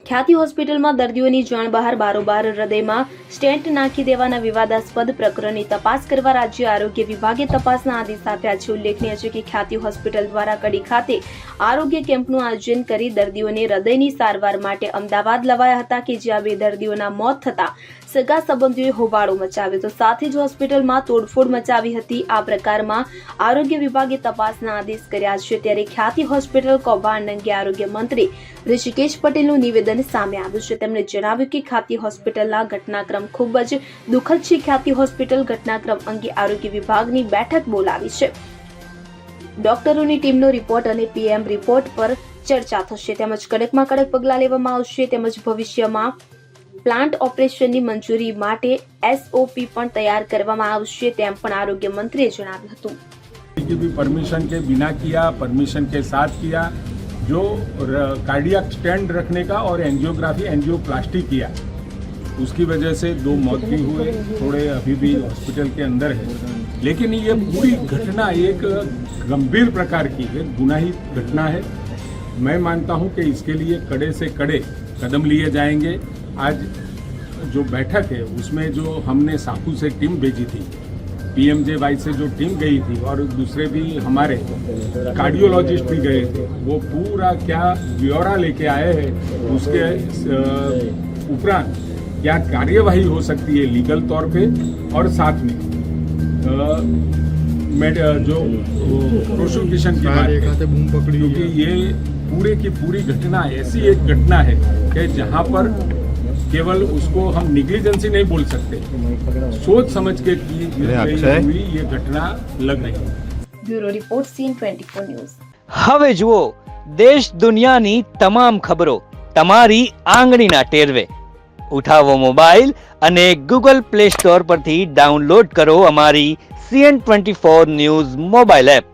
ખ્યાતિ હોસ્પિટલમાં દર્દીઓની જાણ બહાર બારોબાર હૃદયમાં સ્ટેન્ટ નાખી દેવાના વિવાદાસ્પદ પ્રકરણની તપાસ કરવા રાજ્ય આરોગ્ય વિભાગે તપાસના આદેશ આપ્યા છે। ઉલ્લેખનીય છે કે ખ્યાતિ હોસ્પિટલ દ્વારા કડી ખાતે આરોગ્ય કેમ્પનું આયોજન કરી દર્દીઓને હૃદયની સારવાર માટે અમદાવાદ લવાયા હતા કે જ્યાં 2 દર્દીઓના મોત થતા સગા સંબંધીઓએ હોબાળો મચાવ્યો તો સાથે જ હોસ્પિટલમાં તોડફોડ મચાવી હતી। આ પ્રકારમાં આરોગ્ય વિભાગે તપાસના આદેશ કર્યા છે। ત્યારે ખ્યાતિ હોસ્પિટલ કૌભાંડ અંગે આરોગ્ય મંત્રી ઋષિકેશ પટેલનું નિવેદન સામે આવ્યું છે। તેમણે જણાવ્યું કે ખ્યાતિ હોસ્પિટલના ઘટનાક્રમ ખૂબ જ દુઃખદ છે। ખ્યાતિ હોસ્પિટલ ઘટનાક્રમ અંગે આરોગ્ય વિભાગની બેઠક બોલાવી છે। ડોક્ટરોની ટીમનો રિપોર્ટ અને પીએમ રિપોર્ટ પર ચર્ચા થશે તેમજ કડકમાં કડક પગલાં લેવામાં આવશે તેમજ ભવિષ્યમાં પ્લાન્ટ ઓપરેશનની મંજૂરી માટે એસઓપી પણ તૈયાર કરવામાં આવશે તેમ પણ આરોગ્ય મંત્રીએ જણાવ્યું હતું। की भी परमिशन के बिना किया, परमिशन के साथ किया, जो कार्डियक स्टैंड रखने का और एंजियोग्राफी एंजियोप्लास्टी किया, उसकी वजह से 2 मौत भी हुए, थोड़े अभी भी हॉस्पिटल के अंदर है। लेकिन ये पूरी घटना एक गंभीर प्रकार की है, गुनाहित घटना है। मैं मानता हूँ कि इसके लिए कड़े से कड़े कदम लिए जाएंगे। आज जो बैठक है उसमें जो हमने साकू से टीम भेजी थी, पीएमजेवाई से जो टीम गई थी और दूसरे भी हमारे कार्डियोलॉजिस्ट भी गए थे, वो पूरा क्या ब्यौरा लेके आए हैं, उसके उपरांत क्या कार्यवाही हो सकती है लीगल तौर पे और साथ में जो प्रोसिक्यूशन की बात है, क्योंकि ये पूरे की पूरी घटना ऐसी एक घटना है कि जहाँ पर केवल उसको हम निग्लिजेंसी नहीं बोल सकते, सोच समझ के की हुई ये घटना लग रही है। Bureau report scene 24 news. હવે જુઓ દેશ દુનિયાની તમામ ખબરો તમારી આંગળીના ટેરવે। ઉઠાવો મોબાઈલ અને ગૂગલ પ્લે સ્ટોર પરથી ડાઉનલોડ કરો અમારી CN24 ન્યૂઝ મોબાઈલ એપ।